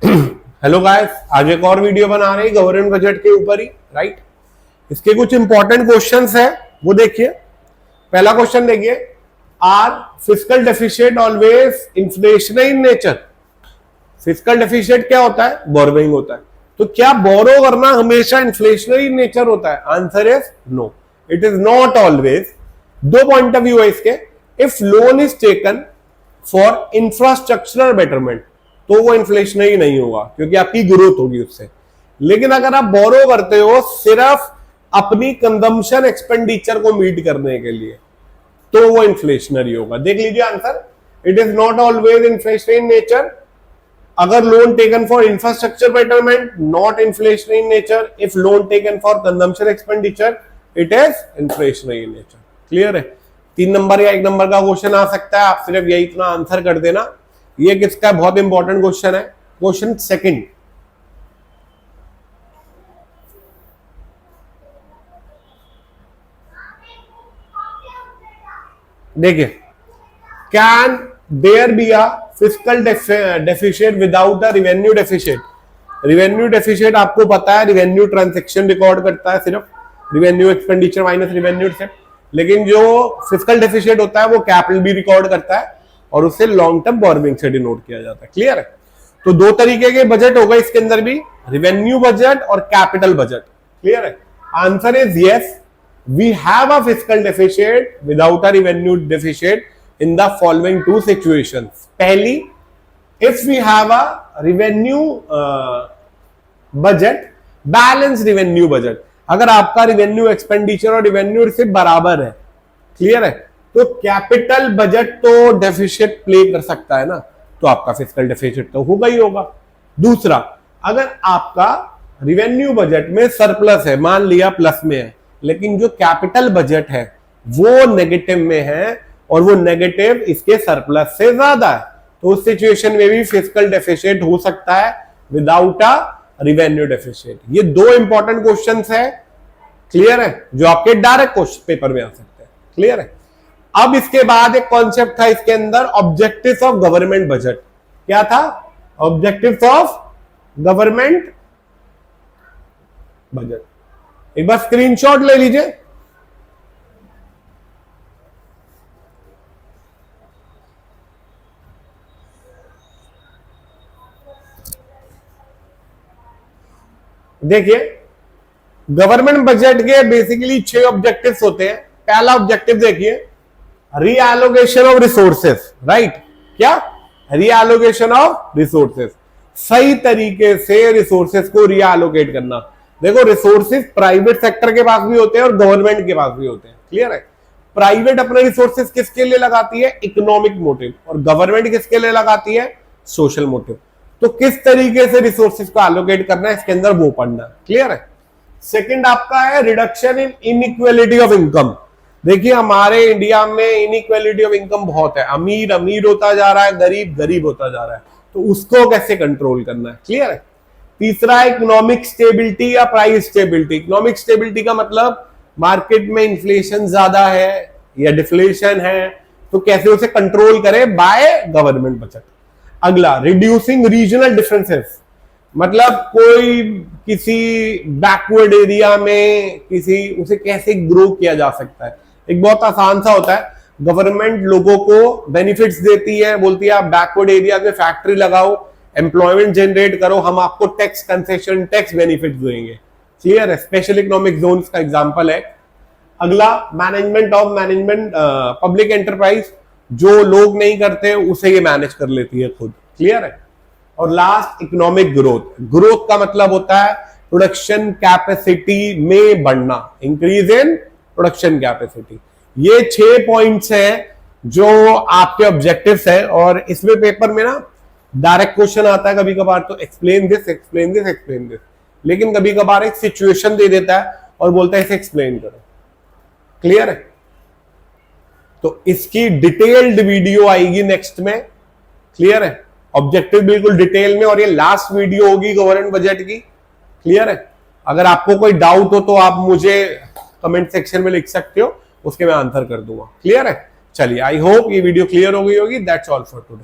Hello guys, आज एक और वीडियो बना रहे हैं गवर्नमेंट बजट के ऊपर ही, राइट। इसके कुछ इंपॉर्टेंट क्वेश्चंस है, वो देखिए। पहला क्वेश्चन देखिए, are fiscal deficit always inflationary in nature. Fiscal deficit क्या होता है? बोरोइंग होता है। तो क्या बोरो करना हमेशा इन्फ्लेशनरी इन नेचर होता है? Answer is no, it is not always. दो पॉइंट ऑफ व्यू है इसके। If loan is taken for infrastructural betterment तो वो इन्फ्लेशनरी नहीं होगा, क्योंकि आपकी ग्रोथ होगी उससे। लेकिन अगर आप बोरो करते हो सिर्फ अपनी कंजम्पशन एक्सपेंडिचर को मीट करने के लिए, तो वो इन्फ्लेशनरी होगा। देख लीजिए answer, it is not always inflationary in nature. अगर loan taken for infrastructure betterment, not inflationary in nature. If loan taken for consumption expenditure, it is inflationary in nature. Clear है? 3 नंबर या 1 number का question आ सकता है, आप सिर्फ यही इतना आंसर कर देना। ये किसका बहुत इंपॉर्टेंट क्वेश्चन है। क्वेश्चन सेकंड, देखिए, can there be a fiscal deficit without a revenue deficit. Revenue deficit आपको पता है, रिवेन्यू ट्रांजैक्शन रिकॉर्ड करता है, सिर्फ revenue expenditure minus revenue receipt. लेकिन जो फिस्कल डेफिशिएट होता है वो कैपिटल भी रिकॉर्ड करता है और उसे लॉन्ग टर्म बोरोइंग से डिनोट किया जाता है। क्लियर है? तो 2 तरीके के बजट होगा इसके अंदर भी, रिवेन्यू बजट और कैपिटल बजट। क्लियर है? Answer is yes, we have a fiscal deficit without a revenue deficit in the following 2 situations. पहली, if we have a revenue budget, balance revenue budget. अगर आपका revenue expenditure और revenue receipt बराबर है, clear है, तो capital budget तो deficit play कर सकता है ना, तो आपका फिस्कल डेफिशिएट तो होगा ही होगा। दूसरा, अगर आपका रिवेन्यू बजट में सरप्लस है, मान लिया प्लस में है, लेकिन जो कैपिटल बजट है वो नेगेटिव में है और वो नेगेटिव इसके सरप्लस से ज्यादा है, तो उस सिचुएशन में भी फिस्कल डेफिशिएट हो सकता है विदाउट अ रिवेन्यू डेफिशिएट। ये 2 इंपॉर्टेंट क्वेश्चंस है, क्लियर है, जो आपके डायरेक्ट क्वेश्चन पेपर में आ सकते हैं। क्लियर है? अब इसके बाद एक कॉन्सेप्ट था इसके अंदर, ऑब्जेक्टिव्स ऑफ गवर्नमेंट बजट। क्या था? Objectives of government budget. एक बार स्क्रीनशॉट ले लीजिए। देखिए, गवर्नमेंट बजट के बेसिकली 6 ऑब्जेक्टिव्स होते हैं। पहला ऑब्जेक्टिव देखिए, रीएलोकेशन ऑफ रिसोर्सेस, राइट। क्या? रीएलोकेशन ऑफ रिसोर्सेस, सही तरीके से रिसोर्सेस को रीएलोकेट करना। देखो, रिसोर्सेस प्राइवेट सेक्टर के पास भी होते हैं और गवर्नमेंट के पास भी होते हैं। क्लियर है? प्राइवेट अपने रिसोर्सेस किसके लिए लगाती है? इकोनॉमिक मोटिव, और गवर्नमेंट किसके लिए लगाती है? Social motive. तो किस तरीके से रिसोर्सेस को एलोकेट करना है, इसके अंदर वो पढ़ना है। क्लियर है? सेकंड आपका है reduction in inequality of income. देखिए, हमारे इंडिया में इनइक्वालिटी ऑफ इनकम बहुत है, अमीर अमीर होता जा रहा है, गरीब गरीब होता जा रहा है, तो उसको कैसे कंट्रोल करना है। क्लियर है? तीसरा है इकोनॉमिक स्टेबिलिटी या प्राइस स्टेबिलिटी। इकोनॉमिक स्टेबिलिटी का मतलब मार्केट में इन्फ्लेशन ज्यादा है या डिफ्लेशन है, तो कैसे उसे कंट्रोल करें बाय गवर्नमेंट बजट। अगला, रिड्यूसिंग रीजनल डिफरेंसेस, मतलब कोई किसी बैकवर्ड एरिया में किसी उसे कैसे ग्रो किया जा सकता है। एक बहुत आसान सा होता है, गवर्नमेंट लोगों को बेनिफिट्स देती है, बोलती है आप बैकवर्ड एरिया में फैक्ट्री लगाओ, एम्प्लॉयमेंट जनरेट करो, हम आपको टैक्स कंसेशन, टैक्स बेनिफिट देंगे। क्लियर है? स्पेशल इकोनॉमिक जोन्स का एग्जांपल है। अगला, मैनेजमेंट ऑफ पब्लिक एंटरप्राइज, जो लोग नहीं करते उसे ये मैनेज कर लेती है खुद। क्लियर है? और लास्ट, इकोनॉमिक ग्रोथ। ग्रोथ का मतलब होता है प्रोडक्शन कैपेसिटी में बढ़ना, इंक्रीज इन प्रोडक्शन कैपेसिटी। ये 6 पॉइंट्स हैं जो आपके ऑब्जेक्टिव्स हैं, और इसमें पेपर में ना डायरेक्ट क्वेश्चन आता है कभी कभार, तो explain this explain this explain this, लेकिन कभी कभार एक सिचुएशन दे देता है और बोलता है इसे एक्सप्लेन करो। क्लियर है? तो इसकी डिटेल्ड वीडियो आएगी नेक्स्ट में। क्लियर है? ऑब्जेक्टिव बिल्कुल डिटेल में, और ये लास्ट वीडियो होगी गवर्नमेंट बजट की। क्लियर है? अगर आपको कोई डाउट हो तो आप मुझे कमेंट सेक्शन में लिख सकते हो, उसके मैं आंसर कर दूंगा। क्लियर है? चलिए, आई होप ये वीडियो क्लियर हो गई होगी। That's all for today.